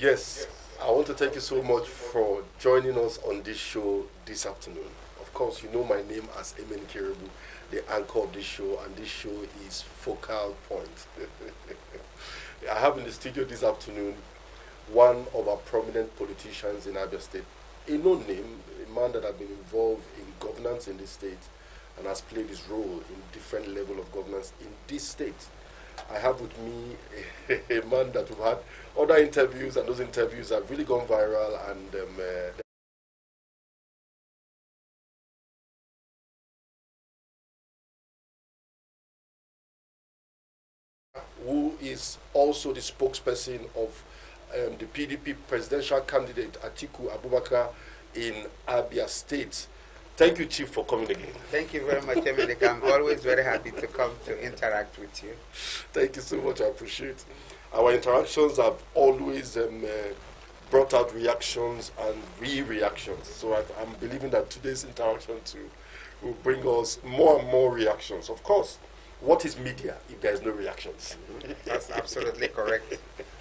Yes, I want to thank you so much for joining us on this show this afternoon. Of course, you know my name as Emen Kerebu, the anchor of this show, and this show is Focal Point. I have in the studio this afternoon one of our prominent politicians in Abia State, a known name, a man that has been involved in governance in this state and has played his role in different level of governance in this state. I have with me a man that we've had other interviews, and those interviews have really gone viral, and who is also the spokesperson of the PDP presidential candidate Atiku Abubakar in Abia State. Thank you, Chief, for coming again. Thank you very much, Emily. I'm always very happy to come to interact with you. Thank you so much. I appreciate it. Our interactions have always brought out reactions and re-reactions. So I'm believing that today's interaction too will bring us more and more reactions. Of course, what is media if there is no reactions? That's absolutely correct.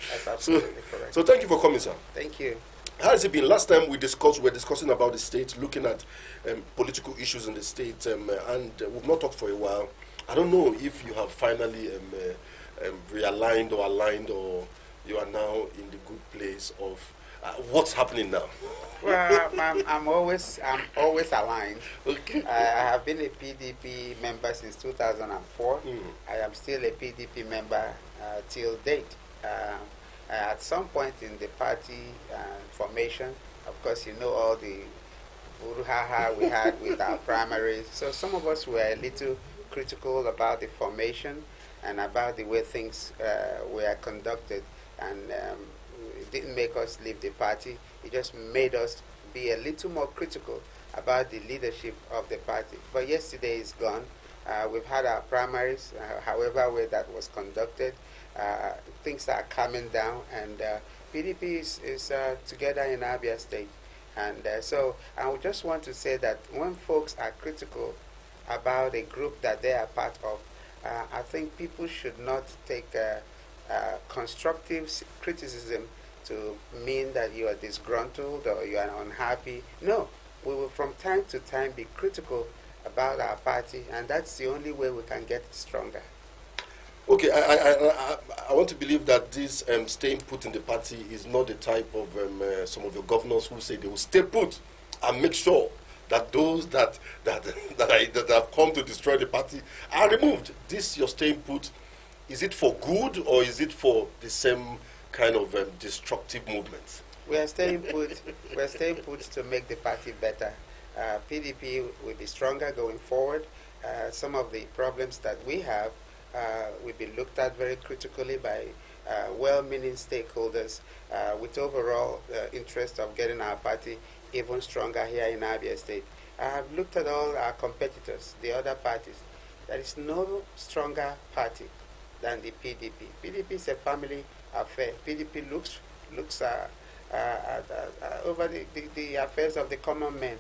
That's absolutely correct. So thank you for coming, sir. Thank you. How has it been? Last time we were discussing about the state, looking at political issues in the state, and we've not talked for a while. I don't know if you have finally realigned or aligned, or you are now in the good place of what's happening now. Well, I'm always aligned. Okay. I have been a PDP member since 2004. I am still a PDP member till date. At some point in the party formation, of course, you know all the brouhaha we had with our primaries. So some of us were a little critical about the formation and about the way things were conducted, and it didn't make us leave the party. It just made us be a little more critical about the leadership of the party. But yesterday is gone. We've had our primaries, however way that was conducted. Things are calming down, and PDP is together in Abia State. And so I would just want to say that when folks are critical about a group that they are part of, I think people should not take constructive criticism to mean that you are disgruntled or you are unhappy. No, we will from time to time be critical about our party, and that's the only way we can get stronger. Okay, I want to believe that this staying put in the party is not the type of some of the governors who say they will stay put and make sure that those that have come to destroy the party are removed. This your staying put, is it for good or is it for the same kind of destructive movements? We are staying put. We are staying put to make the party better. PDP will be stronger going forward. Some of the problems that we have will be looked at very critically by well-meaning stakeholders with overall interest of getting our party even stronger here in Abia State. I have looked at all our competitors, the other parties. There is no stronger party than the PDP. PDP is a family affair. PDP looks over the affairs of the common man.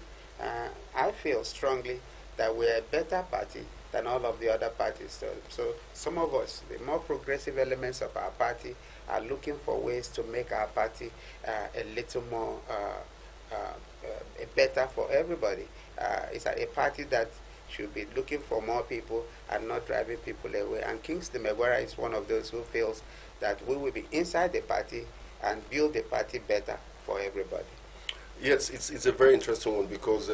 I feel strongly that we're a better party than all of the other parties. So some of us, the more progressive elements of our party, are looking for ways to make our party a little more better for everybody. It's a party that should be looking for more people and not driving people away. And Kingsley Megwara is one of those who feels that we will be inside the party and build the party better for everybody. Yes, it's a very interesting one because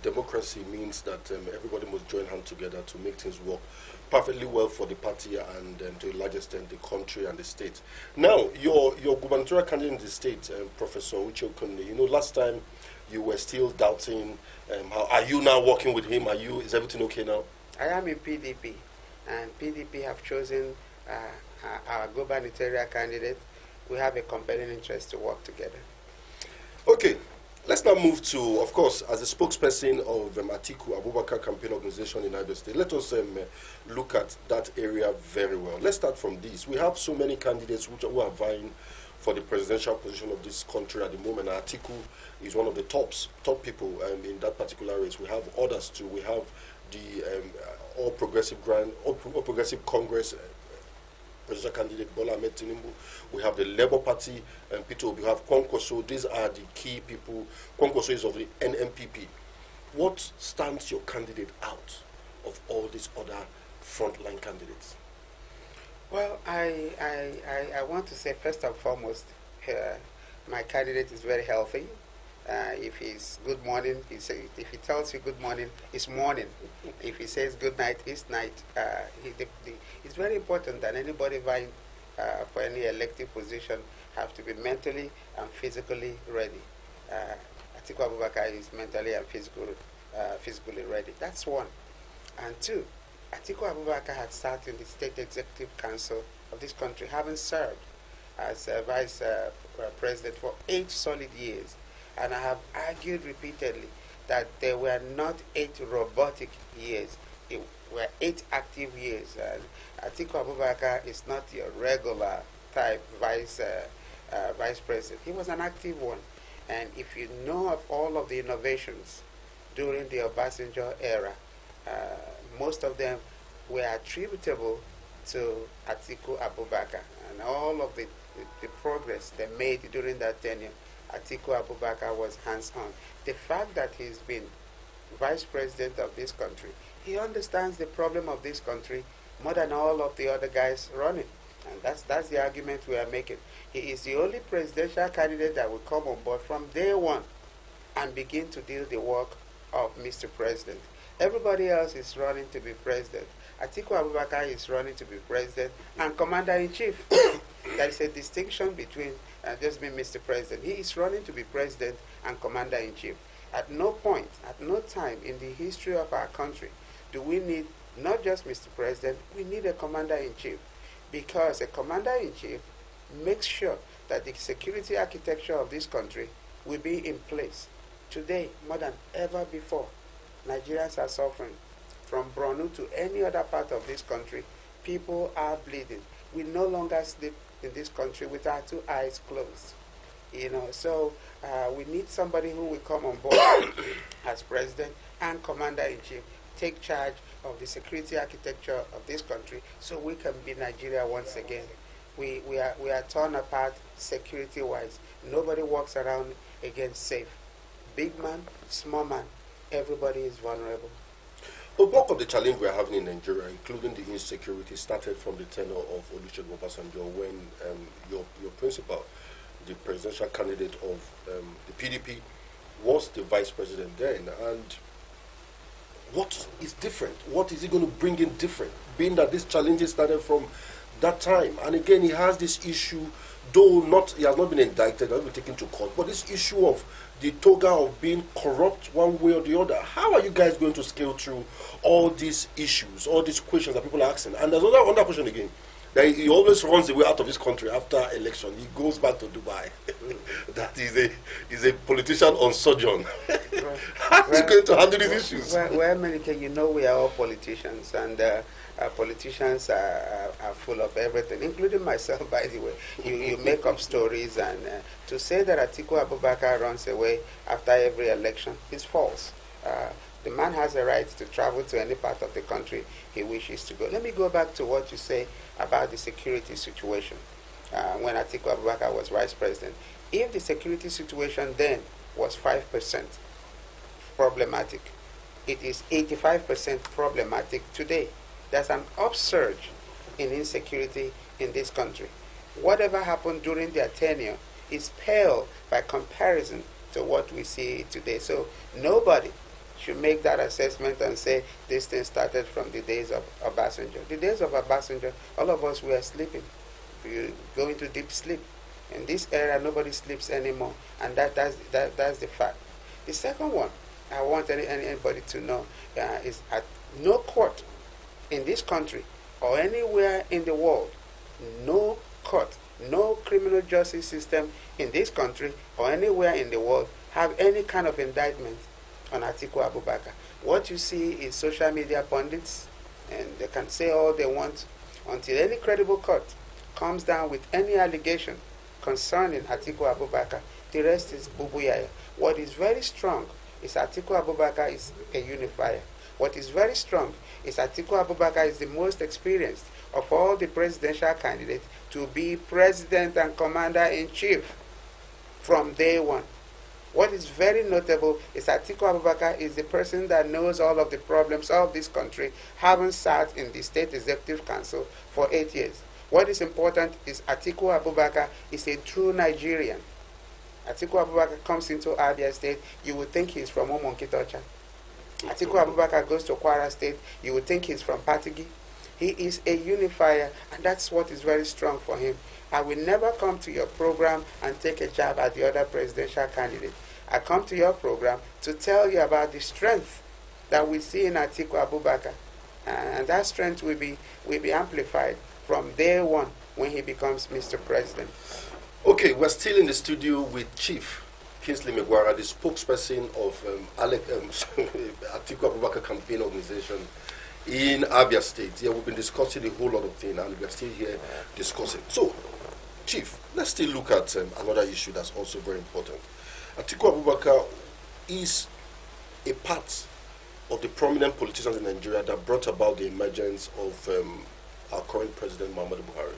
democracy means that everybody must join hands together to make things work perfectly well for the party and to a large extent the country and the state. Now, your gubernatorial candidate in the state, Professor Uche Okonde, you know, last time you were still doubting. How are you now working with him? Is everything okay now? I am in PDP, and PDP have chosen our gubernatorial candidate. We have a compelling interest to work together. Okay, let's now move to, of course, as a spokesperson of Atiku Abubakar Campaign Organization in Abia State. Let us look at that area very well. Let's start from this. We have so many candidates who are vying for the presidential position of this country at the moment. Atiku is one of the top people in that particular race. We have others too. We have the All Progressive Congress presidential candidate Bola Ahmed Tinubu. We have the Labour Party and Peter Obi. We have Kwankwaso. These are the key people. Kwankwaso is of the NMPP. What stands your candidate out of all these other frontline candidates? Well, I want to say first and foremost, my candidate is very healthy. If he's good morning, if he tells you good morning, it's morning. If he says good night, it's night. It's very important that anybody vying for any elective position have to be mentally and physically ready. Atiku Abubakar is mentally and physically ready. That's one. And two, Atiku Abubakar had sat in the State Executive Council of this country, having served as Vice President for 8 solid years. And I have argued repeatedly that there were not 8 robotic years, it were 8 active years. And Atiku Abubakar is not your regular type vice president. He was an active one. And if you know of all of the innovations during the Obasanjo era, most of them were attributable to Atiku Abubakar. And all of the progress they made during that tenure, Atiku Abubakar was hands-on. The fact that he's been vice president of this country, he understands the problem of this country more than all of the other guys running. And that's the argument we are making. He is the only presidential candidate that will come on board from day one and begin to do the work of Mr. President. Everybody else is running to be president. Atiku Abubakar is running to be president and commander-in-chief. There is a distinction between just being Mr. President. He is running to be president and commander-in-chief. At no point, at no time in the history of our country do we need not just Mr. President, we need a commander-in-chief. Because a commander-in-chief makes sure that the security architecture of this country will be in place. Today, more than ever before, Nigerians are suffering. From Borno to any other part of this country, people are bleeding. We no longer sleep in this country with our 2 eyes closed. So we need somebody who will come on board as president and commander-in-chief, take charge of the security architecture of this country so we can be Nigeria once again. We are torn apart security-wise. Nobody walks around again safe. Big man, small man, everybody is vulnerable. The bulk of the challenge we are having in Nigeria, including the insecurity, started from the tenure of Olusegun Obasanjo when your principal, the presidential candidate of the PDP, was the vice president then. And what is different? What is he going to bring in different? Being that these challenges started from that time. And again, he has this issue, though he has not been indicted, not been taken to court, but this issue of the toga of being corrupt one way or the other. How are you guys going to scale through all these issues, all these questions that people are asking? And there's another question again, that he always runs away out of his country after election. He goes back to Dubai. That is a politician on sojourn. How are you going to handle these issues? Well, Melike, we are all politicians, and politicians are full of everything, including myself, by the way. You make up stories, and to say that Atiku Abubakar runs away after every election is false. The man has a right to travel to any part of the country he wishes to go. Let me go back to what you say about the security situation when Atiku Abubakar was vice president. If the security situation then was 5% problematic, it is 85% problematic today. There's an upsurge in insecurity in this country. Whatever happened during their tenure is pale by comparison to what we see today. So nobody should make that assessment and say this thing started from the days of Obasanjo. The days of Obasanjo, all of us were sleeping. We go into deep sleep. In this era, nobody sleeps anymore, and that's the fact. The second one I want anybody to know is at no court in this country or anywhere in the world, no court, no criminal justice system in this country or anywhere in the world have any kind of indictment on Atiku Abubakar. What you see is social media pundits, and they can say all they want until any credible court comes down with any allegation concerning Atiku Abubakar. The rest is bubuyaya. What is very strong is Atiku Abubakar is a unifier. What is very strong is Atiku Abubakar is the most experienced of all the presidential candidates to be president and commander-in-chief from day one. What is very notable is Atiku Abubakar is the person that knows all of the problems of this country, having sat in the State Executive Council for 8 years. What is important is Atiku Abubakar is a true Nigerian. Atiku Abubakar comes into Abia State, you would think he's from Omonkitocha. Atiku Abubakar goes to Kwara State, you would think he's from Patigi. He is a unifier, and that's what is very strong for him. I will never come to your program and take a jab at the other presidential candidate. I come to your program to tell you about the strength that we see in Atiku Abubakar. And that strength will be amplified from day one when he becomes Mr. President. Okay, we're still in the studio with Chief Kingsley Megwara, the spokesperson of Atiku Abubakar Campaign Organization in Abia State. Yeah, we've been discussing a whole lot of things, and we're still here discussing. So, Chief, let's still look at another issue that's also very important. Atiku Abubakar is a part of the prominent politicians in Nigeria that brought about the emergence of our current president, Muhammadu Buhari.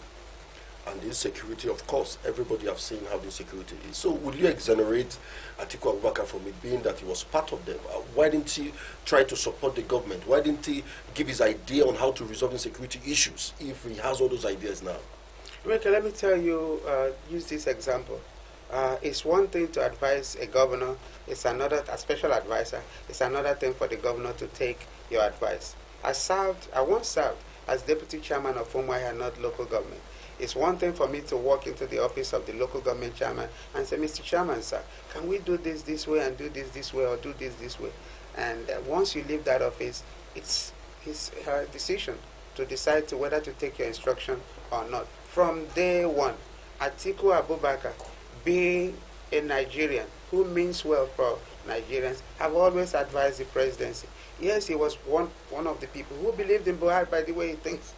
And the insecurity, of course, everybody have seen how the insecurity is. So would you exonerate Atiku Abubakar from it being that he was part of them? Why didn't he try to support the government? Why didn't he give his idea on how to resolve insecurity issues if he has all those ideas now? Okay, let me tell you, use this example. It's one thing to advise a governor, it's another, a special advisor, it's another thing for the governor to take your advice. I once served as deputy chairman of Umuahia North local government. It's one thing for me to walk into the office of the local government chairman and say, Mr. Chairman, sir, can we do this way and do this way or do this way? And once you leave that office, it's her decision to decide to whether to take your instruction or not. From day one, Atiku Abubakar, being a Nigerian who means well for Nigerians, have always advised the presidency. Yes, he was one of the people who believed in Buhari by the way he thinks.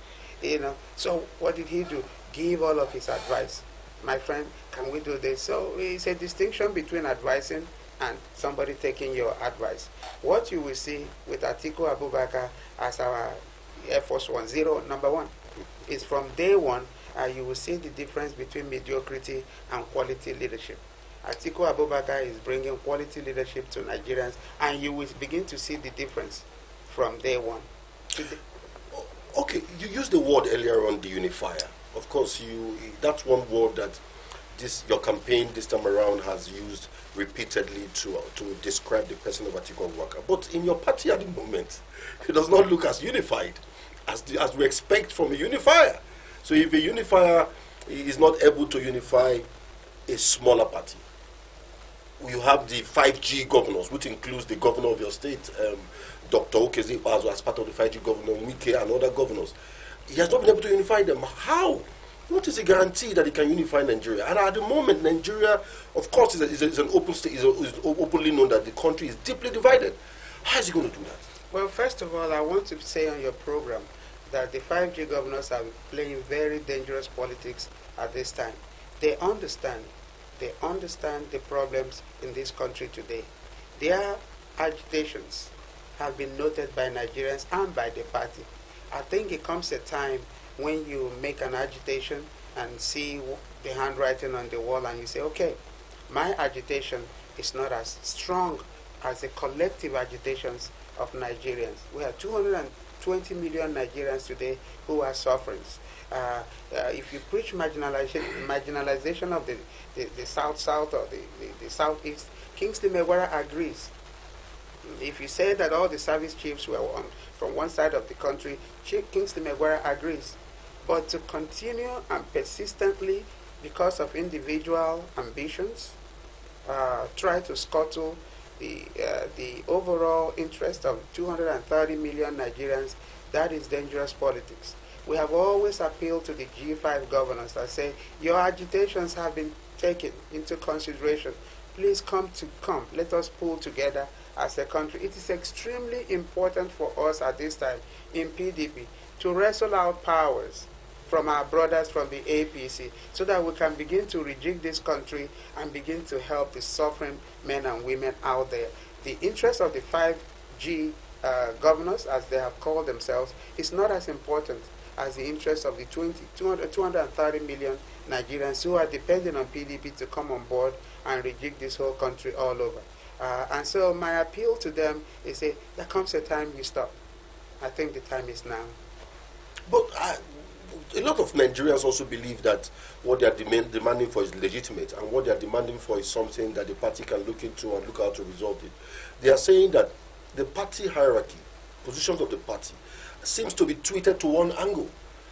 So what did he do? Give all of his advice. My friend, can we do this? So it's a distinction between advising and somebody taking your advice. What you will see with Atiku Abubakar as our Air Force 10, number one, is from day one, you will see the difference between mediocrity and quality leadership. Atiku Abubakar is bringing quality leadership to Nigerians, and you will begin to see the difference from day one. Okay, you used the word earlier on, the unifier. Of course, that's one word that your campaign this time around has used repeatedly to describe the person of Atiku Abubakar. But in your party at the moment, it does not look as unified as we expect from a unifier. So if a unifier is not able to unify a smaller party, you have the 5G governors, which includes the governor of your state, Dr. Okezi Bazo, as part of the 5G governor, Wike and other governors. He has not been able to unify them. How? What is the guarantee that he can unify Nigeria? And at the moment, Nigeria, of course, is an open state, is openly known that the country is deeply divided. How is he going to do that? Well, first of all, I want to say on your program that the 5G governors are playing very dangerous politics at this time. They understand the problems in this country today. Their agitations have been noted by Nigerians and by the party. I think it comes a time when you make an agitation and see the handwriting on the wall and you say, okay, my agitation is not as strong as the collective agitations of Nigerians. We have 220 million Nigerians today who are suffering. If you preach marginalization of the South-South or the Southeast, Kingsley Megwara agrees. If you say that all the service chiefs were from one side of the country, Chief Kingsley Megwara agrees. But to continue and persistently, because of individual ambitions, try to scuttle the overall interest of 230 million Nigerians, that is dangerous politics. We have always appealed to the G5 governors that say, your agitations have been taken into consideration. Please come. Let us pull together as a country. It is extremely important for us at this time in PDP to wrestle out powers from our brothers from the APC so that we can begin to rejig this country and begin to help the suffering men and women out there. the interest of the 5G governors, as they have called themselves, is not as important as the interest of the 230 million Nigerians who are depending on PDP to come on board and rejig this whole country all over. And so my appeal to them is there comes a time we stop. I think the time is now. But a lot of Nigerians also believe that what they are demanding for is legitimate, and what they are demanding for is something that the party can look into and look how to resolve it. They are saying that the party hierarchy, positions of the party, seems to be tweeted to one angle,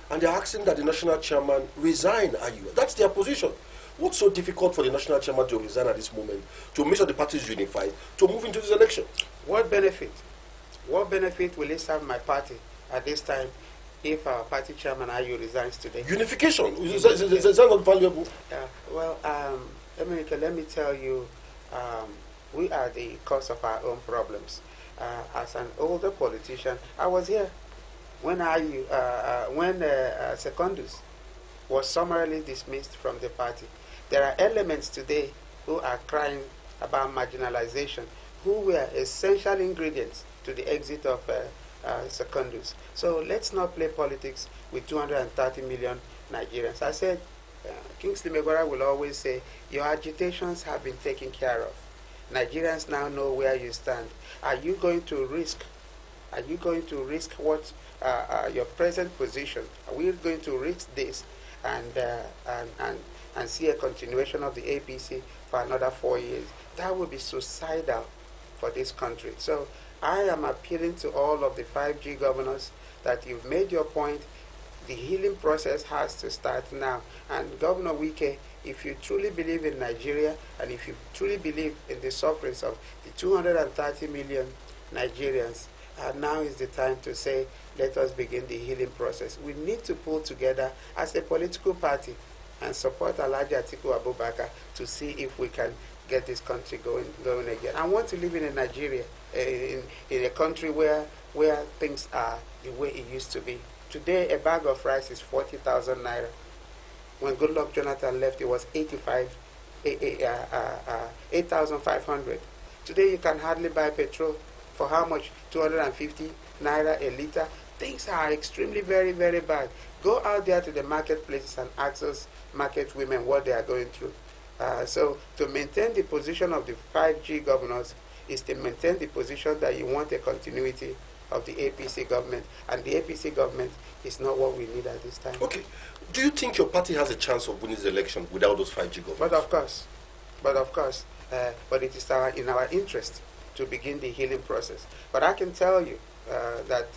and they are asking that the national chairman resign. That's their position. What's so difficult for the national chairman to resign at this moment, to make sure the party is unified, to move into this election? What benefit? What benefit will it serve my party at this time if our party chairman Ayu resigns today? Unification. Is that not valuable? Well, America, let me tell you, we are the cause of our own problems. As an older politician, I was here when Secondus was summarily dismissed from the party. There are elements today who are crying about marginalization, who were essential ingredients to the exit of Secondus. So let's not play politics with 230 million Nigerians. I said, Kingsley Megwara will always say, your agitations have been taken care of. Nigerians now know where you stand. Are you going to risk? Are you going to risk what your present position? Are we going to risk this and see a continuation of the APC for another 4 years? That would be suicidal for this country. So I am appealing to all of the 5G governors that you've made your point. The healing process has to start now. And Governor Wike, if you truly believe in Nigeria, and if you truly believe in the sufferings of the 230 million Nigerians, now is the time to say, let us begin the healing process. We need to pull together as a political party and support Alhaji Atiku Abubakar to see if we can get this country going again. I want to live in a Nigeria, in a country where things are the way it used to be. Today, a bag of rice is 40,000 naira. When Goodluck Jonathan left, it was 8,500. Today, you can hardly buy petrol for how much? 250 naira a liter. Things are extremely very, very bad. Go out there to the marketplaces and ask those market women what they are going through. So to maintain the position of the 5G governors is to maintain the position that you want a continuity of the APC government, and the APC government is not what we need at this time. Okay. Do you think your party has a chance of winning the election without those 5G governments? But of course, but it is in our interest to begin the healing process. But I can tell you that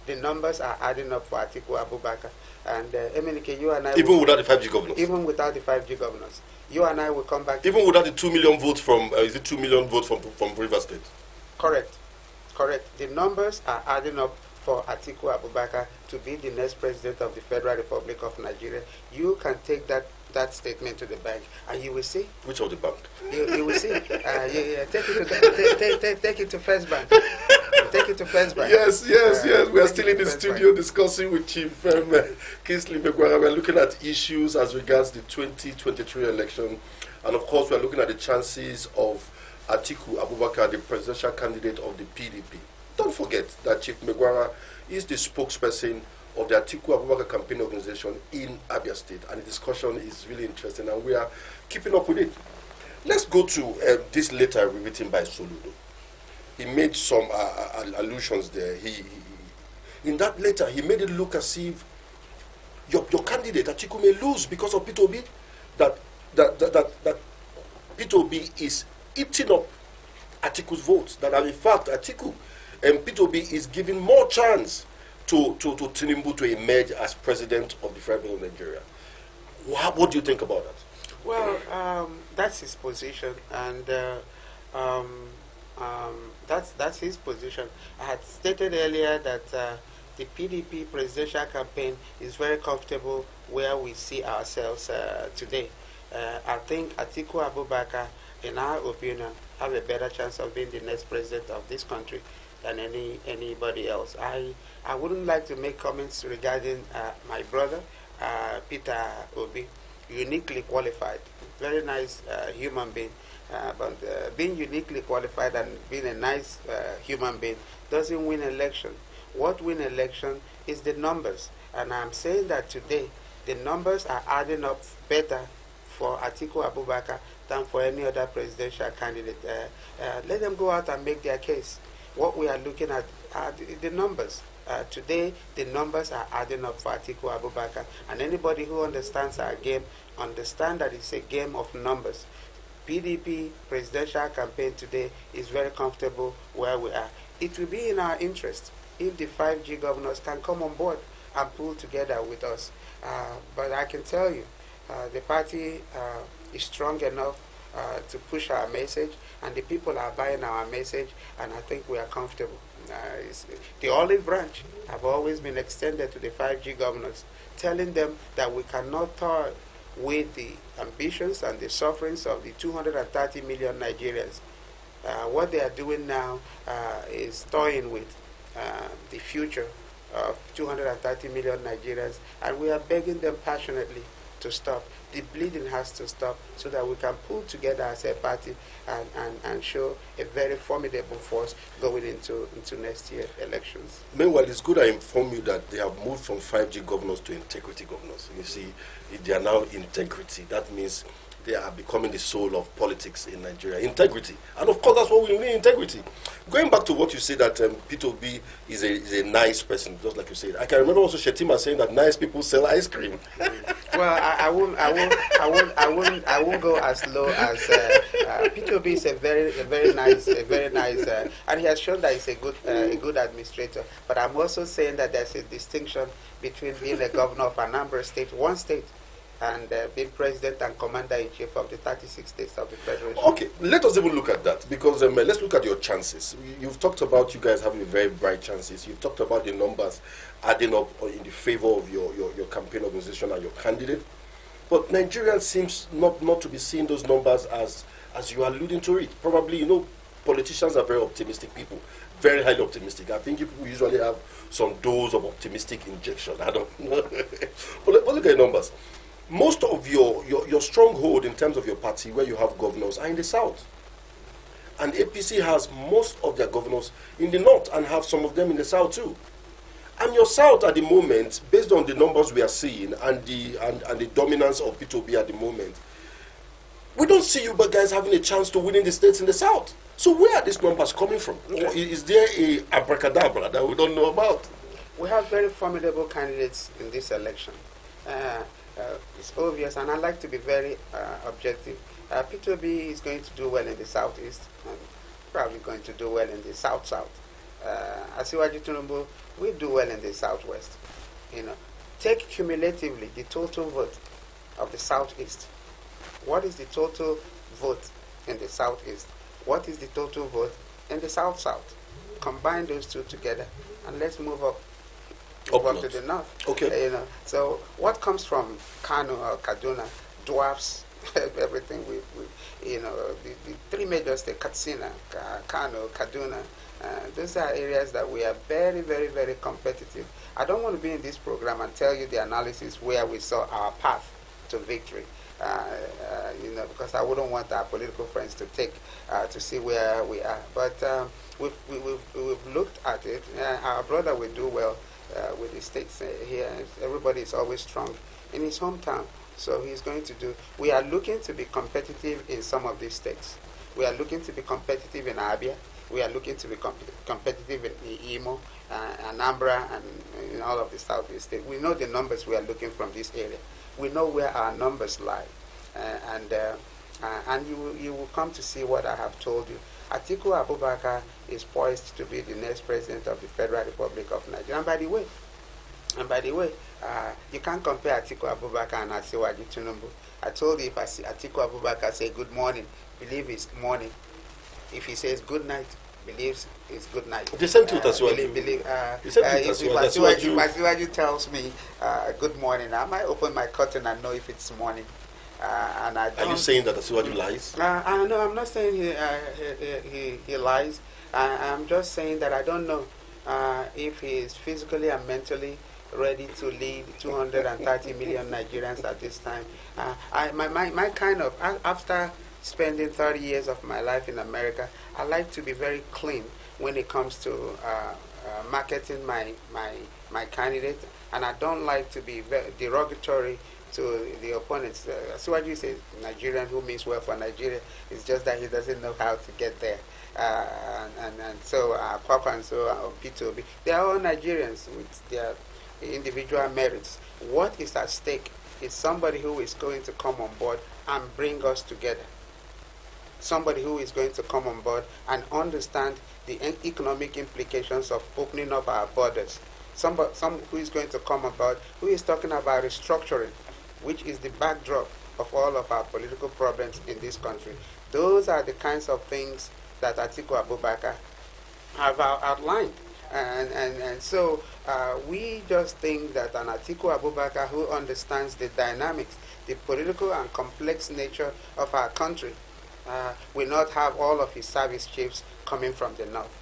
the numbers are adding up for Atiku Abubakar. And Emenike, you and I... Even without the 5G governors? Even without the 5G governors. You and I will come back... Even without the 2 million votes from... is it 2 million votes from River State? Correct. The numbers are adding up for Atiku Abubakar to be the next president of the Federal Republic of Nigeria. You can take that statement to the bank, and you will see. Which of the bank? You will see. Take it to First Bank. Take it to First Bank. Yes. We are still in the studio discussing with Chief Kingsley Megwara. We are looking at issues as regards the 2023 election, and of course, we are looking at the chances of Atiku Abubakar, the presidential candidate of the PDP. Don't forget that Chief Megwara is the spokesperson of the Atiku Abubakar Campaign Organization in Abia State, and the discussion is really interesting, and we are keeping up with it. Let's go to this letter written by Soludo. He made some allusions there. In that letter, he made it look as if your candidate Atiku may lose because of P2B. That P2B is eating up Atiku's votes. That in fact Atiku and P2B is giving more chance to Tinubu to emerge as president of the Federal of Nigeria. What do you think about that? Well, that's his position, and that's his position. I had stated earlier that the PDP presidential campaign is very comfortable where we see ourselves today. I think Atiku Abubakar, in our opinion, have a better chance of being the next president of this country than anybody else. I wouldn't like to make comments regarding my brother, Peter Obi, uniquely qualified, very nice human being. But being uniquely qualified and being a nice human being doesn't win election. What win election is the numbers. And I'm saying that today, the numbers are adding up better for Atiku Abubakar than for any other presidential candidate. Let them go out and make their case. What we are looking at are the numbers. Today, the numbers are adding up for Atiku Abubakar. And anybody who understands our game understands that it's a game of numbers. PDP presidential campaign today is very comfortable where we are. It will be in our interest if the 5G governors can come on board and pull together with us. But I can tell you, the party is strong enough to push our message, and the people are buying our message, and I think we are comfortable. The olive branch have always been extended to the 5G governors, telling them that we cannot toy with the ambitions and the sufferings of the 230 million Nigerians. What they are doing now is toying with the future of 230 million Nigerians, and we are begging them passionately to stop. The bleeding has to stop so that we can pull together as a party and show a very formidable force going into next year's elections. Meanwhile, it's good I inform you that they have moved from 5G governors to integrity governors. You see, they are now integrity. That means they are becoming the soul of politics in Nigeria. Integrity. And of course, that's what we need, integrity. Going back to what you said, that Peter Obi is a nice person, just like you said. I can remember also Shetima saying that nice people sell ice cream. Well, I won't go as low as Peter Obi is a very nice, and he has shown that he's a good administrator. But I'm also saying that there's a distinction between being a governor of Anambra State, one state, and being president and commander-in-chief of the 36 states of the Federation. Okay, let us even look at that, because let's look at your chances. You've talked about you guys having very bright chances. You've talked about the numbers adding up in the favor of your campaign organization and your candidate. But Nigerians seems not to be seeing those numbers as you are alluding to it. Probably, politicians are very optimistic people, very highly optimistic. I think people usually have some dose of optimistic injection. I don't know. But look at the numbers. Most of your stronghold in terms of your party, where you have governors, are in the south. And APC has most of their governors in the north and have some of them in the south too. And your south at the moment, based on the numbers we are seeing and the dominance of P2B at the moment, we don't see you guys having a chance to win in the states in the south. So where are these numbers coming from? Or is there a abracadabra that we don't know about? We have very formidable candidates in this election. It's obvious, and I'd like to be very objective. P2B is going to do well in the southeast, and probably going to do well in the south-south. Asiwaju Tinubu will do well in the southwest. Take cumulatively the total vote of the southeast. What is the total vote in the southeast? What is the total vote in the south-south? Combine those two together, and let's move up to the north. Okay. So what comes from Kano or Kaduna dwarfs everything the three major states, Katsina, Kano, Kaduna. Those are areas that we are very, very, very competitive. I don't want to be in this program and tell you the analysis where we saw our path to victory. Because I wouldn't want our political friends to take to see where we are. But we've looked at it. Our brother will do well with the states here. Everybody is always strong in his hometown, so he's going to do. We are looking to be competitive in some of these states. We are looking to be competitive in Abia. We are looking to be competitive in Imo, Anambra, and in all of the southeast states. We know the numbers we are looking from this area. We know where our numbers lie, and you will come to see what I have told you. Atiku Abubakar is poised to be the next president of the Federal Republic of Nigeria. And by the way, you can't compare Atiku Abubakar and Asiwaju Tinubu. I told you, if Atiku Abubakar say good morning, believe it's morning. If he says good night, believes it's good night. The same truth as well. If Asiwaju tells me good morning, I might open my curtain and know if it's morning. And I don't. Are you saying that Asiwaju lies? No, I'm not saying he lies. I'm just saying that I don't know if he is physically and mentally ready to lead 230 million Nigerians at this time. My kind of, after spending 30 years of my life in America, I like to be very clean when it comes to marketing my candidate, and I don't like to be very derogatory to the opponents. So what you say, Nigerian who means well for Nigeria, it's just that he doesn't know how to get there. And so Papa and so P2B, they are all Nigerians with their individual merits. What is at stake is somebody who is going to come on board and bring us together. Somebody who is going to come on board and understand the economic implications of opening up our borders. Some who is going to come on board, who is talking about restructuring, which is the backdrop of all of our political problems in this country. Those are the kinds of things that Atiku Abubakar have outlined. And so we just think that an Atiku Abubakar who understands the dynamics, the political and complex nature of our country, will not have all of his service chiefs coming from the north.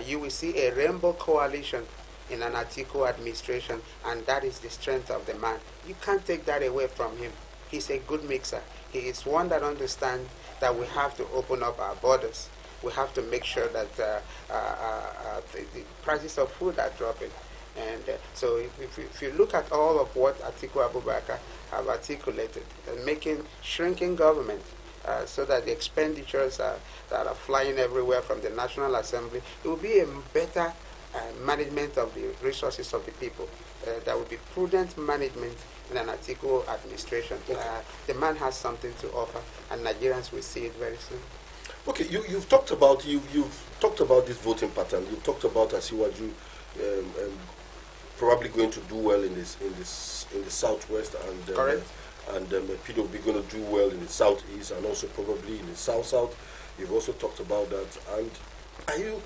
You will see a rainbow coalition in an Atiku administration, and that is the strength of the man. You can't take that away from him. He's a good mixer. He is one that understands that we have to open up our borders. We have to make sure that the prices of food are dropping. And so if you look at all of what Atiku Abubakar have articulated, shrinking government, so that the expenditures that are flying everywhere from the National Assembly, it will be a better management of the resources of the people. There will be prudent management in an Atiku administration. Okay. The man has something to offer, and Nigerians will see it very soon. Okay, you've talked about this voting pattern. You've talked about Asiwaju probably going to do well in the southwest, and Correct. Peter will be going to do well in the southeast, and also probably in the south. You've also talked about that. And are you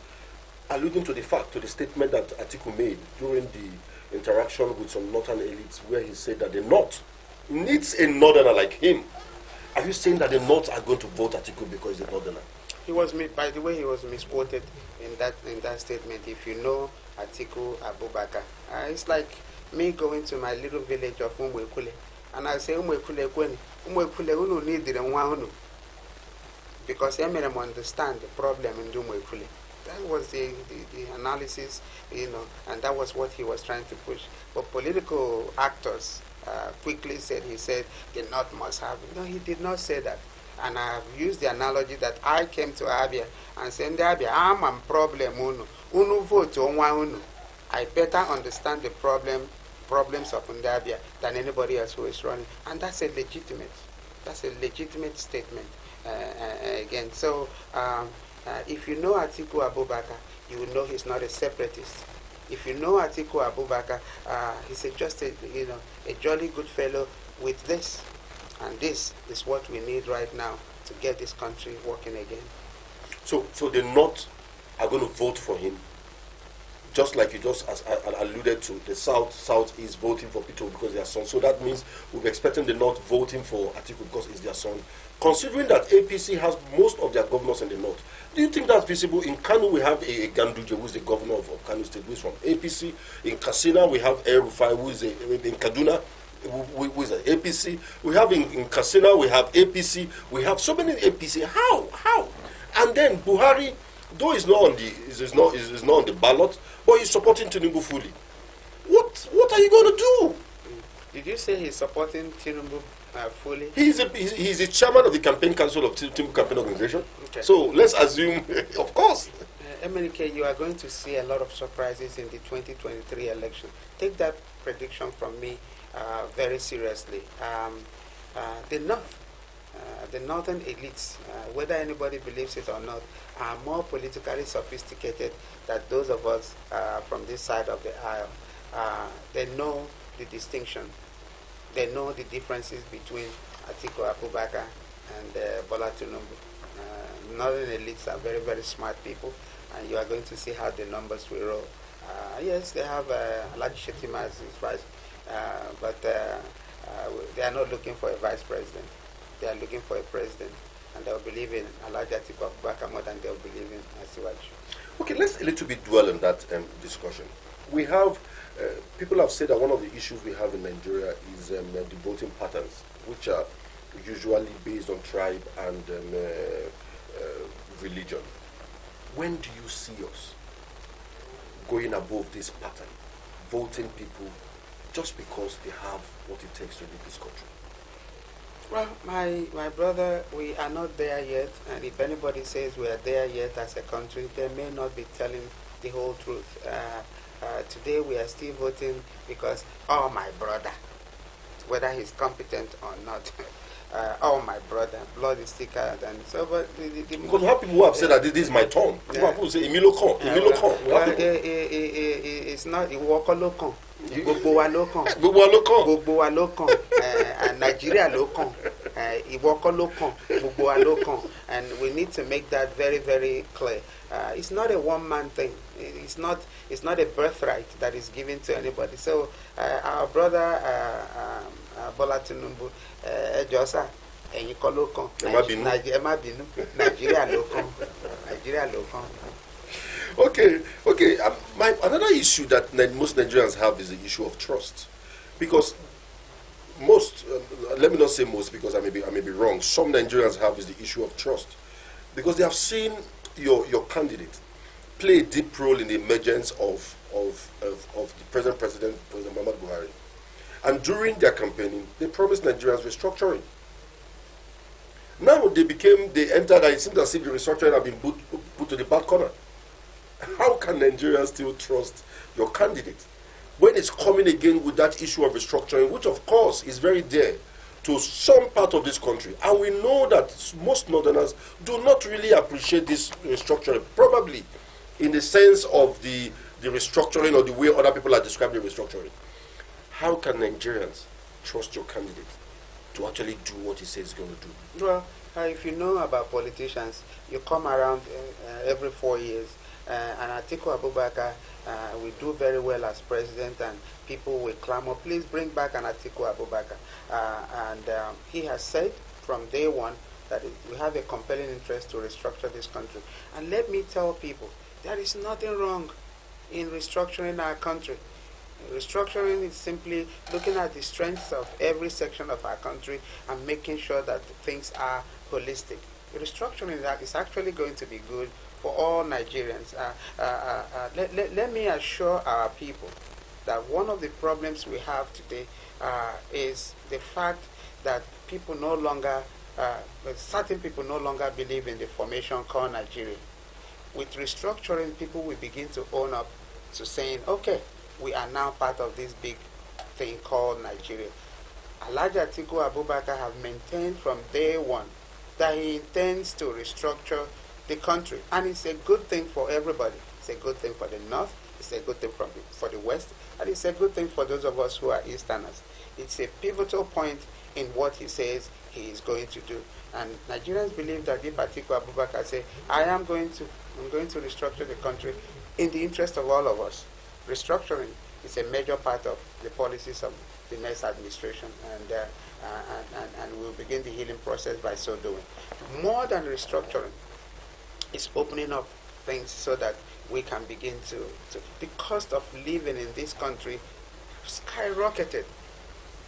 alluding to the statement that Atiku made during the interaction with some northern elites, where he said that the North needs a northerner like him? Are you saying that the North are going to vote Atiku because he's a northerner? By the way, he was misquoted in that statement. If you know Atiku Abubakar, it's like me going to my little village of Umwekule, and I say Umwekule unu need unu, because I made them understand the problem in Umwekule. That was the analysis, and that was what he was trying to push. But political actors quickly said the North must have it. No, he did not say that. And I have used the analogy that I came to Abia and said, Abia, I'm a problem unu vote onwa unu. I better understand the problems of Abia than anybody else who is running. And that's a legitimate statement again. So if you know Atiku Abubakar, you will know he's not a separatist. If you know Atiku Abubakar, he's just a jolly good fellow with this. And this is what we need right now to get this country working again. So the North are going to vote for him, just like you just alluded to. The South is voting for Peter because their son. So that means we'll be expecting the North voting for Atiku because it's their son. Considering that APC has most of their governors in the North, do you think that's visible? In Kano, we have a Ganduje, who is the governor of Kano State, who is from APC. In Katsina, we have El Rufai, who is in Kaduna, who is an APC. We have in Katsina, we have APC. We have so many APC. How? And then Buhari, though is not on the ballot, but he's supporting Tinubu fully. What are you going to do? Did you say he's supporting Tinubu fully? He's the chairman of the campaign council of Tinubu Campaign Organization. Okay. So let's assume, of course. MNK, you are going to see a lot of surprises in the 2023 election. Take that prediction from me very seriously. The northern elites, whether anybody believes it or not, are more politically sophisticated than those of us from this side of the aisle. They know the distinction. They know the differences between Atiku Abubakar and Bola Tinubu. Northern elites are very, very smart people, and you are going to see how the numbers will roll. Yes, they have Alhaji Shetima as his vice, but they are not looking for a vice president. They are looking for a president, and they will believe in Alhaji Atiku Abubakar more than they will believe in Asiwaju. Okay, let's a little bit dwell on that discussion. We have, people have said that one of the issues we have in Nigeria is the voting patterns, which are usually based on tribe and religion. When do you see us going above this pattern, voting people just because they have what it takes to lead this country? Well, my brother, we are not there yet, and if anybody says we are there yet as a country, they may not be telling the whole truth. Today we are still voting because, oh, my brother, whether he's competent or not. Oh, my brother, blood is thicker than so. But because we have people who have said that this is my turn. People who say Emilio Con, Emilio Con. It's not Iwoko Lokon. Gbogbo wa ló kàn. Gbogbo wa ló kàn. Gbogbo wa ló kàn. Nigeria ló kàn. Iwoko ló kàn. Gbogbo wa ló kàn. And we need to make that very, very clear. It's not a one-man thing. It's not a birthright that is given to anybody. So our brother Bola Tinubu, Josa, ẹ̀yin kọ́ ló kàn. Ẹ má bínú. Nigeria ló kàn. Nigeria ló kàn. Okay. Another issue that most Nigerians have is the issue of trust, because most, let me not say most, because I may be wrong. Some Nigerians have is the issue of trust, because they have seen your candidate play a deep role in the emergence of the present President Muhammadu Buhari, and during their campaigning, they promised Nigerians restructuring. Now they entered, and it seems as if the restructuring have been put to the back corner. How can Nigerians still trust your candidate when it's coming again with that issue of restructuring, which of course is very dear to some part of this country? And we know that most Northerners do not really appreciate this restructuring, probably in the sense of the restructuring or the way other people are describing restructuring. How can Nigerians trust your candidate to actually do what he says he's going to do? Well, if you know about politicians, you come around every 4 years. And Atiku Abubakar will do very well as president, and people will clamor, please bring back an Atiku Abubakar. And he has said from day one that we have a compelling interest to restructure this country. And let me tell people, there is nothing wrong in restructuring our country. Restructuring is simply looking at the strengths of every section of our country and making sure that things are holistic. Restructuring is actually going to be good for all Nigerians. Let me assure our people that one of the problems we have today is the fact that people no longer, certain people no longer believe in the formation called Nigeria. With restructuring, people will begin to own up to saying, okay, we are now part of this big thing called Nigeria. Alhaji Atiku Abubakar have maintained from day one that he intends to restructure the country, and it's a good thing for everybody. It's a good thing for the North, it's a good thing for the West, and it's a good thing for those of us who are Easterners. It's a pivotal point in what he says he is going to do. And Nigerians believe that if Atiku Abubakar say, I'm going to restructure the country in the interest of all of us. Restructuring is a major part of the policies of the next administration, and we'll begin the healing process by so doing. More than restructuring, it's opening up things so that we can begin to the cost of living in this country skyrocketed.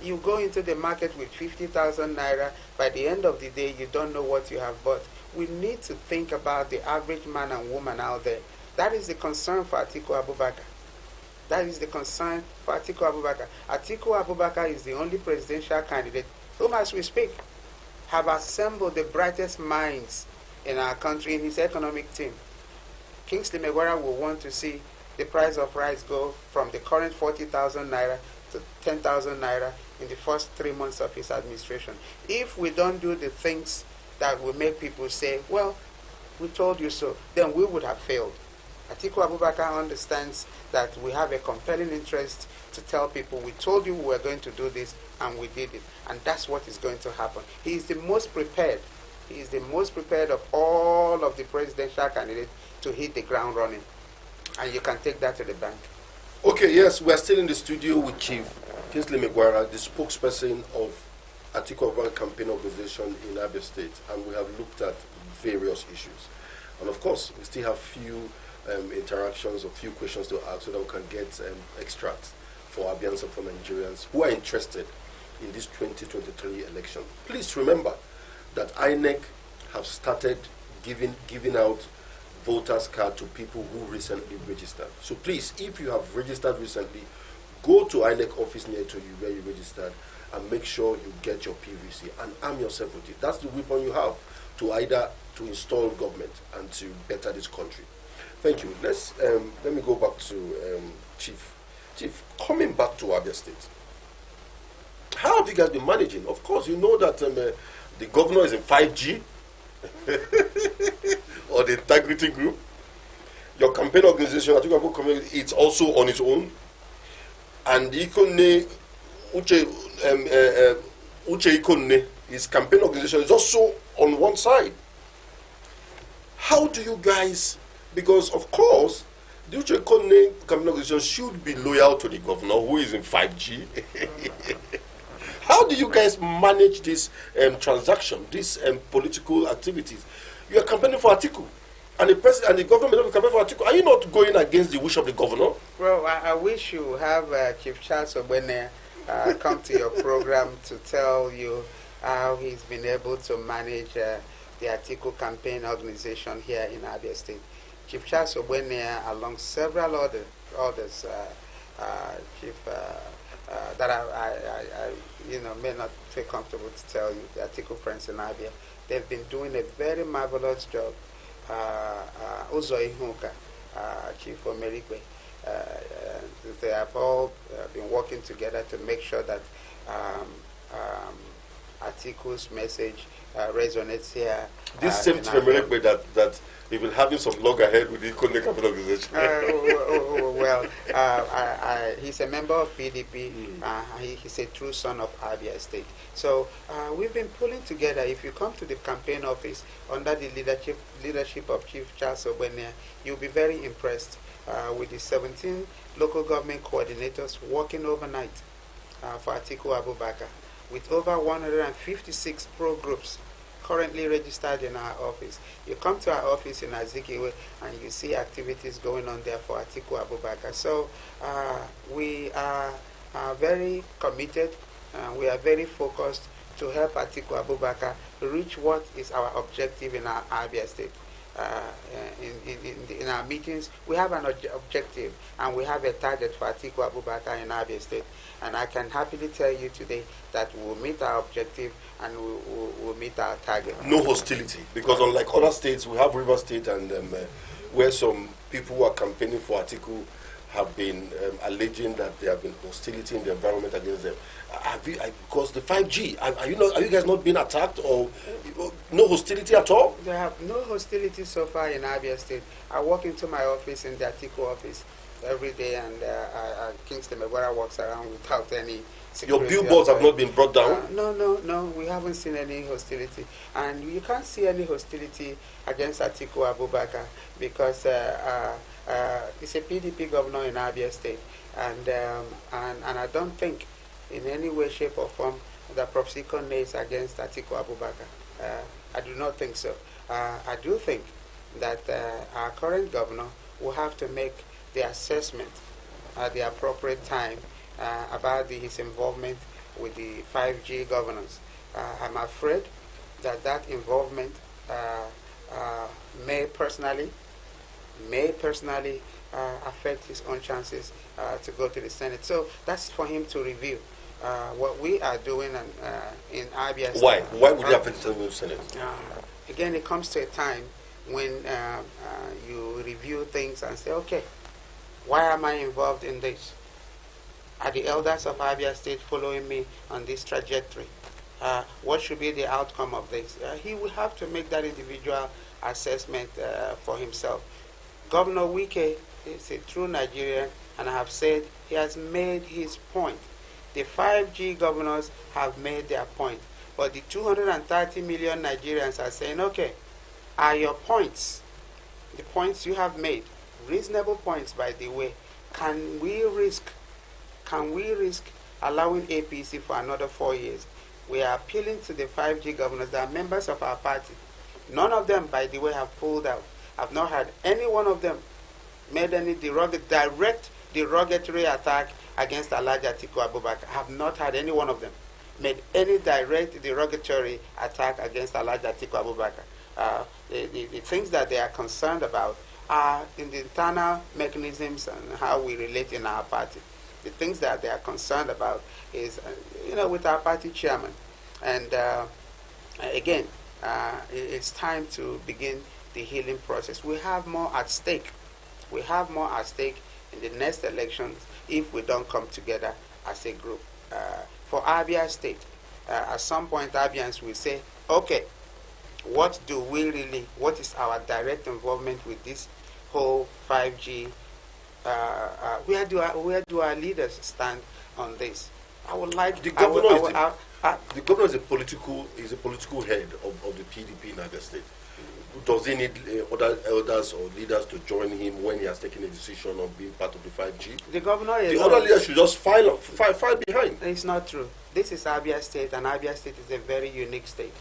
You go into the market with 50,000 naira, by the end of the day you don't know what you have bought. We need to think about the average man and woman out there. That is the concern for Atiku Abubakar. That is the concern for Atiku Abubakar. Atiku Abubakar is the only presidential candidate whom, as we speak, have assembled the brightest minds in our country in his economic team. Kingsley Megwara will want to see the price of rice go from the current 40,000 naira to 10,000 naira in the first 3 months of his administration. If we don't do the things that will make people say, well, we told you so, then we would have failed. Atiku Abubakar understands that we have a compelling interest to tell people, we told you we were going to do this, and we did it. And that's what is going to happen. He is the most prepared. He is the most prepared of all of the presidential candidates to hit the ground running. And you can take that to the bank. Okay, yes, we are still in the studio with Chief Kingsley Megwara, the spokesperson of Atiku Abubakar Campaign Organization in Abia State, and we have looked at various issues. And of course, we still have few interactions or few questions to ask so that we can get extracts for Abians and for Nigerians who are interested in this 2023 election. Please remember that INEC have started giving out voters card to people who recently registered. So please, if you have registered recently, go to INEC office near to you where you registered and make sure you get your PVC and arm yourself with it. That's the weapon you have to install government and to better this country. Thank you. Let me go back to Chief. Chief, coming back to Abia State, how have you guys been managing? Of course, you know that the governor is in 5G or the integrity group. Your campaign organization, Atiku Abubakar Campaign, it's also on its own. And Ikonne, Uche Ikonne, his campaign organization is also on one side. How do you guys, because of course, the Uche Ikonne campaign organization should be loyal to the governor who is in 5G. How do you guys manage this transaction, these political activities? You are campaigning for Atiku, and the president and the government may not be campaigning for Atiku. Are you not going against the wish of the governor? Well, I wish you have Chief Charles Obene come to your program to tell you how he's been able to manage the Atiku Campaign Organization here in Abia State. Chief Charles Obene, along several others, that I may not feel comfortable to tell you, the Atiku friends in Abia, they've been doing a very marvelous job. Uzo Ihunka, Chief Omerigwe, they have all been working together to make sure that Atiku's message resonates here. This same Chief Omerigwe that they've been having some loggerhead with the Ikonne Campaign Organization. He's a member of PDP. He's a true son of Abia State. So we've been pulling together. If you come to the campaign office under the leadership of Chief Charles Obene, you'll be very impressed with the 17 local government coordinators working overnight for Atiku Abubakar, with over 156 pro-groups currently registered in our office. You come to our office in Azikiwe and you see activities going on there for Atiku Abubakar. So we are very committed, we are very focused to help Atiku Abubakar reach what is our objective in our Abia State. In our meetings, we have an objective and we have a target for Atiku Abubakar in Abia State. And I can happily tell you today that we will meet our objective and we will meet our target. No hostility, because unlike other states, we have River State and where some people who are campaigning for Atiku have been alleging that there have been hostility in the environment against them. Because the 5G, are you guys not being attacked or no hostility at all? There have no hostility so far in Abia State. I walk into my office in the Atiku office every day, and Kingsley Megwara walks around without any security. Your billboards have not been brought down? No, we haven't seen any hostility. And you can't see any hostility against Atiku Abubakar because he's a PDP governor in Abia State. And I don't think in any way, shape or form that Prof. Ikonne is against Atiku Abubakar. I do not think so. I do think that our current governor will have to make the assessment at the appropriate time about his involvement with the 5G governance. I'm afraid that involvement may personally affect his own chances to go to the Senate. So that's for him to review. What we are doing in Abia State. Why would it affect the Senate? Again, it comes to a time when you review things and say, okay, why am I involved in this? Are the elders of Abia State following me on this trajectory? What should be the outcome of this? He will have to make that individual assessment for himself. Governor Wike is a true Nigerian, and I have said he has made his point. The 5G governors have made their point. But the 230 million Nigerians are saying, okay, are your points, the points you have made, reasonable points, by the way, can we risk allowing APC for another 4 years? We are appealing to the 5G governors that are members of our party. None of them, by the way, have pulled out. I've not had any one of them made any direct derogatory attack against Alhaji Atiku Abubakar. I have not had any one of them. made any direct derogatory attack against Alhaji Atiku Abubakar. The things that they are concerned about are in the internal mechanisms and how we relate in our party. The things that they are concerned about is, with our party chairman. And again, it's time to begin the healing process. We have more at stake. We have more at stake in the next elections if we don't come together as a group. For Abia State, at some point Abians will say, okay, what is our direct involvement with this whole 5G? Where do our leaders stand on this? I would like the governor. The governor is a political head of the PDP in Abia State. Does he need other elders or leaders to join him when he has taken a decision of being part of the 5G? The governor is... The other leaders should just file behind. It's not true. This is Abia State, and Abia State is a very unique state.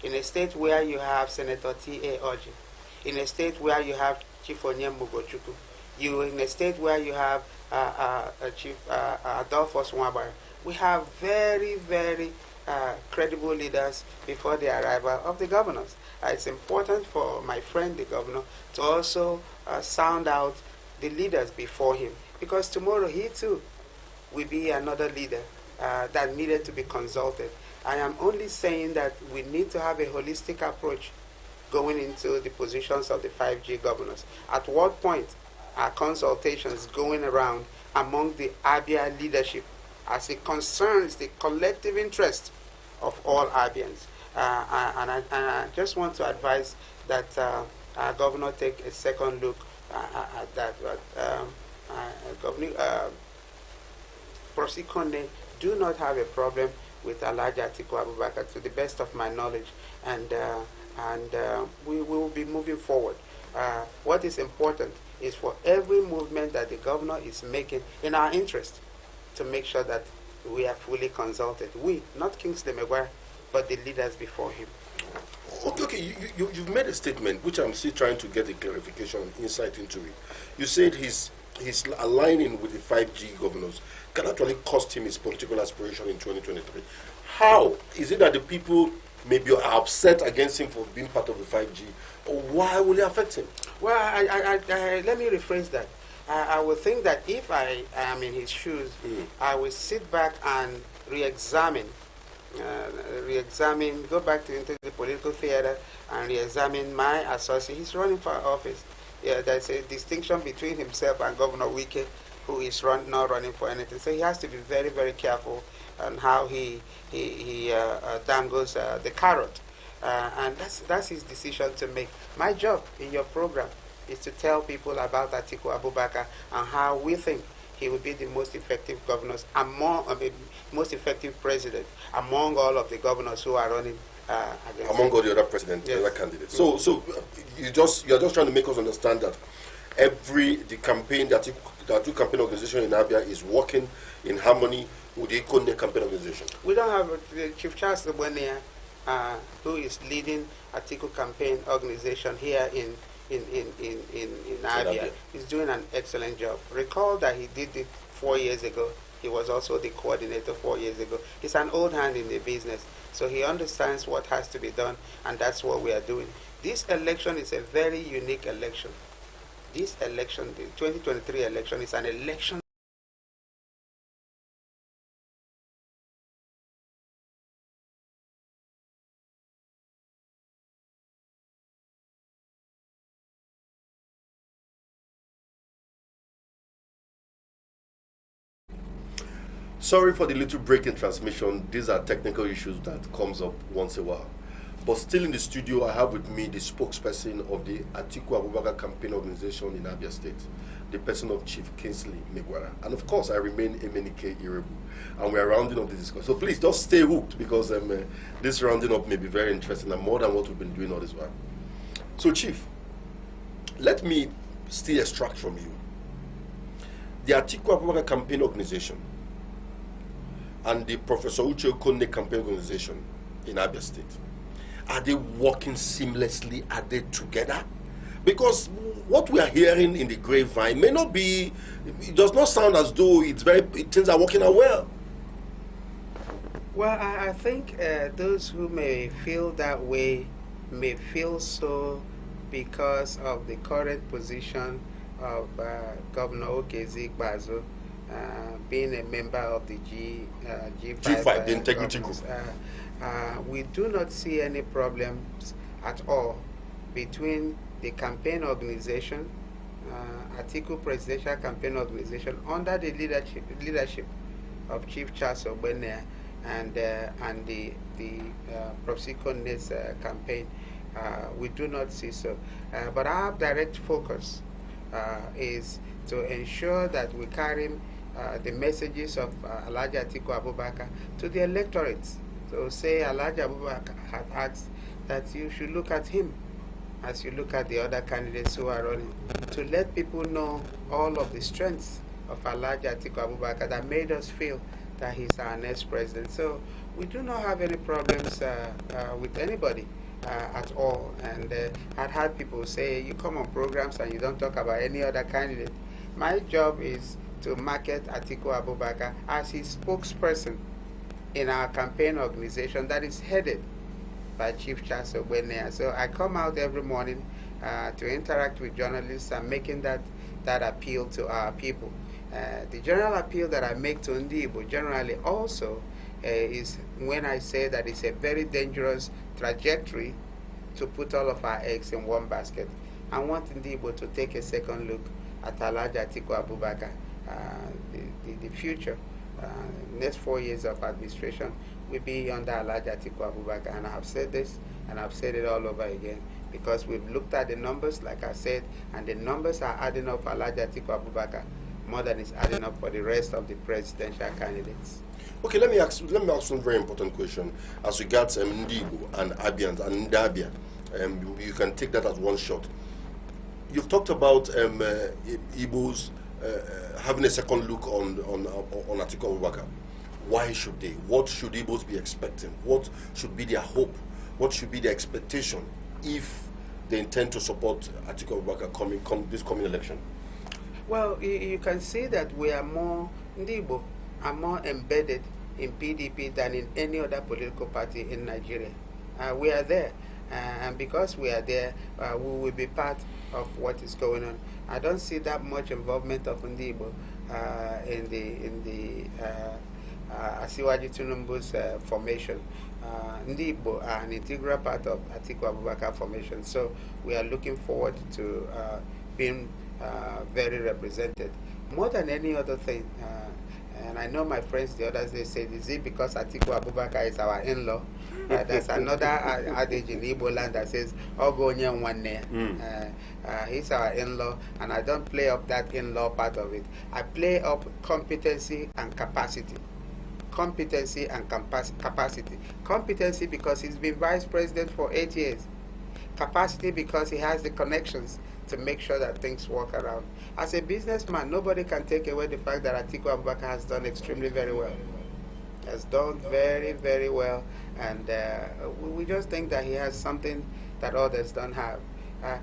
In a state where you have Senator T.A. Oji, in a state where you have Chief Onyem Mugochukwu, in a state where you have Chief Adolphus Nwabara, we have very, very credible leaders before the arrival of the governors. It's important for my friend, the governor, to also sound out the leaders before him, because tomorrow he too will be another leader that needed to be consulted. I am only saying that we need to have a holistic approach going into the positions of the 5G governors. At what point are consultations going around among the Abia leadership as it concerns the collective interest of all Abians? And I just want to advise that our governor take a second look at that. Governor Prosikone do not have a problem with Alhaji Atiku Abubakar, to the best of my knowledge, and we will be moving forward. What is important is for every movement that the governor is making in our interest to make sure that we are fully consulted. We, not Kingsley Megwara, but the leaders before him. Okay, you've made a statement, which I'm still trying to get a clarification and insight into it. You said he's aligning with the 5G governors can actually cost him his political aspiration in 2023. How? Is it that the people maybe are upset against him for being part of the 5G, or why will it affect him? Well, let me rephrase that. I would think that if I am in his shoes, I will sit back and re-examine, go back into the political theater and re-examine my associate. He's running for office. Yeah, there's a distinction between himself and Governor Wike, who is not running for anything. So he has to be very, very careful on how he dangles the carrot. And that's his decision to make. My job in your program is to tell people about Atiku Abubakar and how we think he will be the most effective governors, most effective president among all of the governors who are running against among all the other presidents, yes, the other candidates. So you're just trying to make us understand that the Atiku campaign organization in Abia is working in harmony with the Ikonde campaign organization. We don't have Chief Charles Obwania, who is leading Atiku campaign organization here in Abia. He's doing an excellent job. Recall that he did it 4 years ago. He was also the coordinator 4 years ago. He's an old hand in the business, so he understands what has to be done, and that's what we are doing. This election is a very unique election. This election, the 2023 election, is an election Sorry for the little break in transmission. These are technical issues that comes up once a while. But still in the studio, I have with me the spokesperson of the Atiku Abubakar Campaign Organization in Abia State, the person of Chief Kingsley Megwara. And of course, I remain Emenike Irebu. And we are rounding up the discussion. So please, just stay hooked, because this rounding up may be very interesting and more than what we've been doing all this while. So Chief, let me still extract from you. The Atiku Abubakar Campaign Organization and the Professor Uche Okonde Campaign Organization in Abia State, are they working seamlessly? Are they together? Because what we are hearing in the grapevine may not be, it does not sound as though things are working out well. Well, I think those who may feel that way may feel so because of the current position of Governor Okezi Bazo being a member of the G5 the integrity group. We do not see any problems at all between the campaign organization, Atiku Presidential Campaign Organization, under the leadership of Chief Charles Ogbene and the Prosecution's campaign. We do not see so. But our direct focus is to ensure that we carry the messages of Alhaji Atiku Abubakar to the electorate. So say Alhaji Abubakar had asked that you should look at him as you look at the other candidates who are running, to let people know all of the strengths of Alhaji Atiku Abubakar that made us feel that he's our next president. So we do not have any problems with anybody at all. And I've had people say, you come on programs and you don't talk about any other candidate. My job is to market Atiku Abubakar as his spokesperson in our campaign organization that is headed by Chief Charles Ogbene. So I come out every morning to interact with journalists and making that appeal to our people. The general appeal that I make to Ndibo generally also is when I say that it's a very dangerous trajectory to put all of our eggs in one basket. I want Ndibo to take a second look at Alhaji Atiku Abubakar. The future, next 4 years of administration will be under Alhaji Atiku Abubakar. And I have said this, and I've said it all over again, because we've looked at the numbers, like I said, and the numbers are adding up for Alhaji Atiku Abubakar more than it's adding up for the rest of the presidential candidates. Okay, let me ask one very important question as regards Ndibo and Abians and Ndabia. You can take that as one shot. You've talked about Igbos having a second look on Atiku Abubakar. Why should they? What should Igbos be expecting? What should be their hope? What should be their expectation if they intend to support Atiku Abubakar this coming election? Well, you can see that we are more, Ndibo are more embedded in PDP than in any other political party in Nigeria. We are there, and because we are there, we will be part of what is going on. I don't see that much involvement of Ndibo in the Asiwaju Tinubu's formation. Ndibo are an integral part of Atiku Abubakar formation, so we are looking forward to being very represented. More than any other thing, and I know my friends the others, they say, is it because Atiku Abubakar is our in-law? There's another adage in Igbo land that says, Ogonye Nwanne. He's our in-law, and I don't play up that in-law part of it. I play up competency and capacity. Competency and capacity. Competency because he's been vice president for 8 years. Capacity because he has the connections to make sure that things work around. As a businessman, nobody can take away the fact that Atiku Abubakar has done extremely very well. Has done very, very well, and we just think that he has something that others don't have.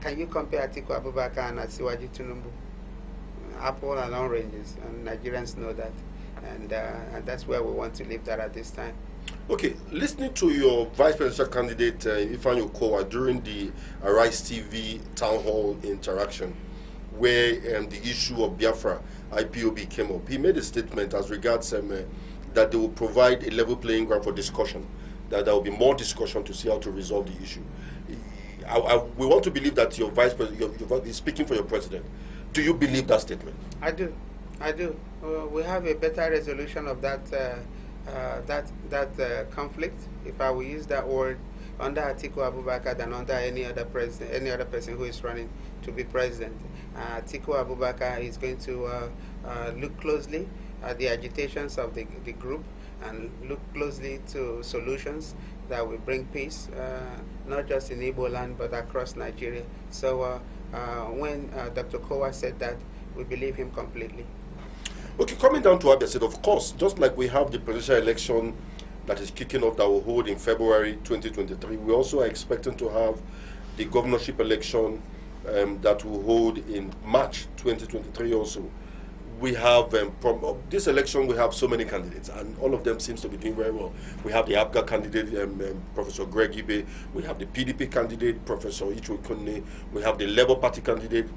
Can you compare Atiku Abubakar and Asiwaju Tinubu? Apple and oranges, and Nigerians know that, and that's where we want to leave that at this time. Okay, listening to your vice presidential candidate, Ifeanyi Okowa, during the Arise TV town hall interaction, where the issue of Biafra IPOB came up, he made a statement as regards that they will provide a level playing ground for discussion, that there will be more discussion to see how to resolve the issue. We want to believe that your vice president is speaking for your president. Do you believe that statement? I do. We have a better resolution of that conflict, if I will use that word, under Atiku Abubakar than under any other person who is running to be president. Atiku Abubakar is going to look closely at the agitations of the group and look closely to solutions that will bring peace, not just in Igbo land but across Nigeria. So when Dr. Kowa said that, we believe him completely. Okay, coming down to Abia State, of course, just like we have the presidential election that is kicking off that will hold in February 2023, we also are expecting to have the governorship election that will hold in March 2023 also. we have from this election we have so many candidates, and all of them seems to be doing very well. We have the ABGA candidate, Professor Greg Ibe. We have the PDP candidate, Professor Icho Ikonne. We have the Labour Party candidate,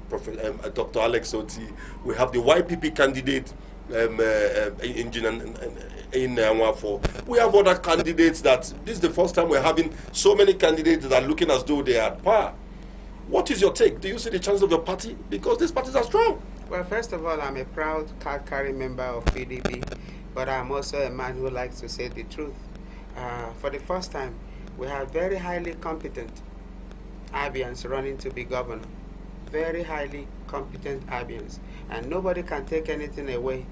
Dr. Alex Oti. We have the YPP candidate, in Nwafo. We have other candidates that this is the first time we're having so many candidates that are looking as though they are at par. What is your take? Do you see the chance of your party? Because these parties are strong. Well, first of all, I'm a proud card-carrying member of PDP, but I'm also a man who likes to say the truth. For the first time, we have very highly competent Abians running to be governor. Very highly competent Abians. And nobody can take anything away.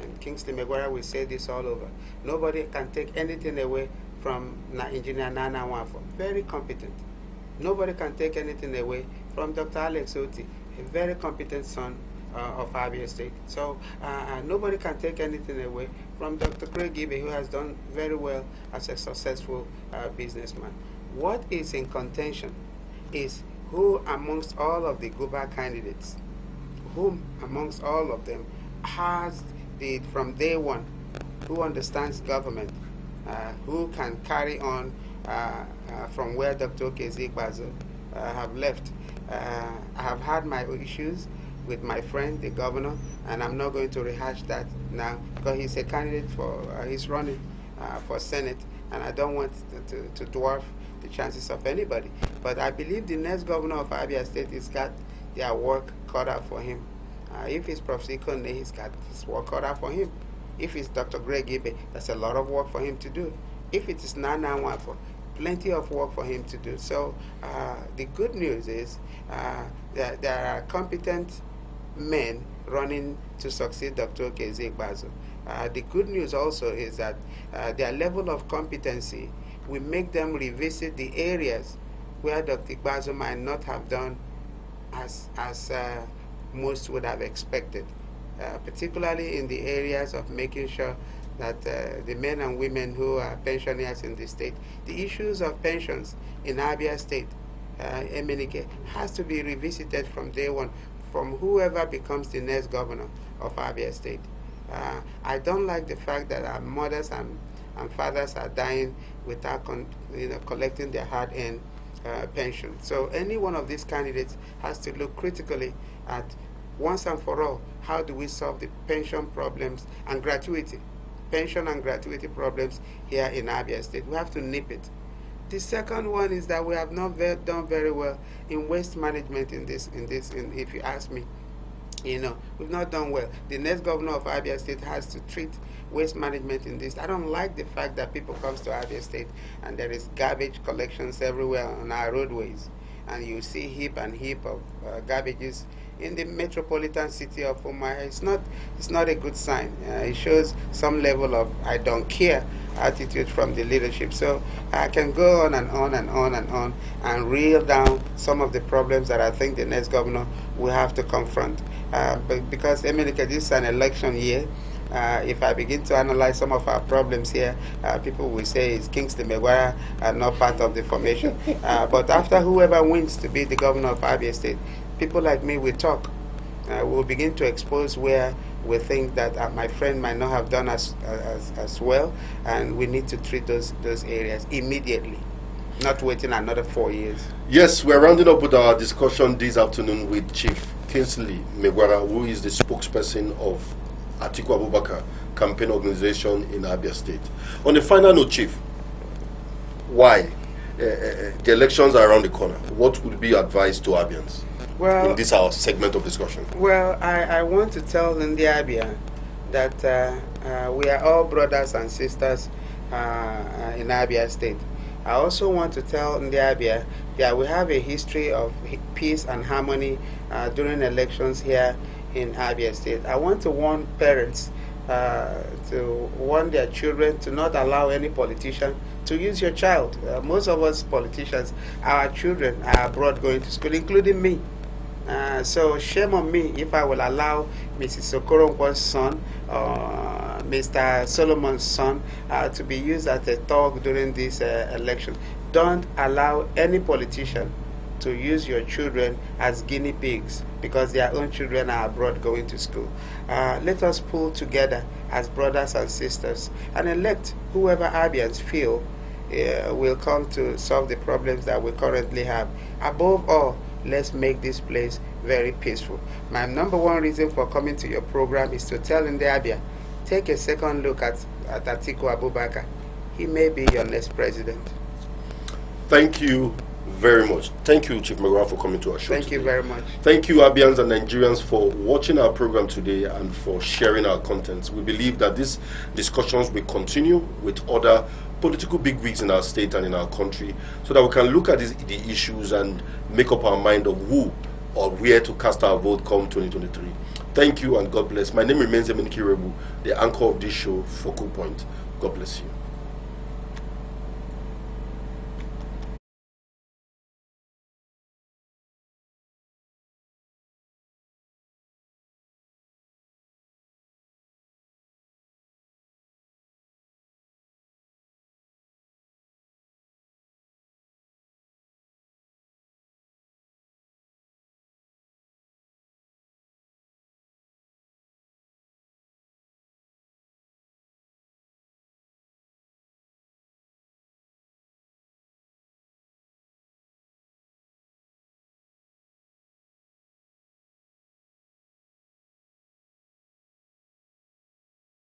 And Kingsley Megwara will say this all over. Nobody can take anything away from Engineer Nana Nwafo. Very competent. Nobody can take anything away from Dr. Alex Oti, a very competent son of Abia State. So nobody can take anything away from Dr. Greg Ibe, who has done very well as a successful businessman. What is in contention is who amongst all of the Guba candidates, whom amongst all of them has from day one, who understands government, who can carry on from where Dr. Kezikbazo have left. I have had my issues with my friend, the governor, and I'm not going to rehash that now because he's a candidate for, he's running for Senate, and I don't want to dwarf the chances of anybody. But I believe the next governor of Abia State has got their work cut out for him. If it's Professor Ikonne, he's got his work cut out for him. If it's Dr. Greg Ibe, that's a lot of work for him to do. If it is Nana Nwafo, plenty of work for him to do. So the good news is that there are competent men running to succeed Dr. Kezikbazo. The good news also is that their level of competency will make them revisit the areas where Dr. Bazo might not have done as most would have expected, particularly in the areas of making sure that the men and women who are pensioners in the state, the issues of pensions in Abia State, Emenike, has to be revisited from day one, from whoever becomes the next governor of Abia State. I don't like the fact that our mothers and fathers are dying without collecting their hard-earned pension. So any one of these candidates has to look critically at, once and for all, how do we solve the pension problems and gratuity, pension and gratuity problems here in Abia State. We have to nip it. The second one is that we have not done very well in waste management in this, if you ask me. We've not done well. The next governor of Abia State has to treat waste management in this. I don't like the fact that people come to Abia State and there is garbage collections everywhere on our roadways, and you see heap and heap of garbages in the metropolitan city of Umuahia. It's not a good sign. It shows some level of I don't care attitude from the leadership. So I can go on and on and on and on and reel down some of the problems that I think the next governor will have to confront. But because this is an election year, if I begin to analyze some of our problems here, people will say it's Kingsley Megwara not part of the formation. But after whoever wins to be the governor of Abia State, people like me will talk. We'll begin to expose where we think that my friend might not have done as well, and we need to treat those areas immediately, not waiting another 4 years. Yes, we're rounding up with our discussion this afternoon with Chief Kingsley Megwara, who is the spokesperson of Atiku Abubakar Campaign Organization in Abia State. On the final note, Chief, why? The elections are around the corner. What would be advised to Abians in this our segment of discussion? Well, I want to tell Ndi Abia that we are all brothers and sisters in Abia State. I also want to tell Ndi Abia that we have a history of peace and harmony during elections here in Abia State. I want to warn parents to warn their children to not allow any politician to use your child. Most of us politicians, our children are abroad going to school, including me. So shame on me if I will allow Mrs. Okoronkwo's son, Mr. Solomon's son, to be used as a thug during this election. Don't allow any politician to use your children as guinea pigs because their own children are abroad going to school. Let us pull together as brothers and sisters and elect whoever Abians feel will come to solve the problems that we currently have. Above all, let's make this place very peaceful. My number one reason for coming to your program is to tell Ndị Abia, take a second look at Atiku Abubakar. He may be your next president. Thank you very much. Thank you, Chief Megwara, for coming to our show. Thank you very much. Thank you, Abians and Nigerians, for watching our program today and for sharing our contents. We believe that these discussions will continue with other political bigwigs in our state and in our country so that we can look at the issues and make up our mind of who or where to cast our vote come 2023. Thank you and God bless. My name remains Emenike Rebu, the anchor of this show, Focal Point. God bless you.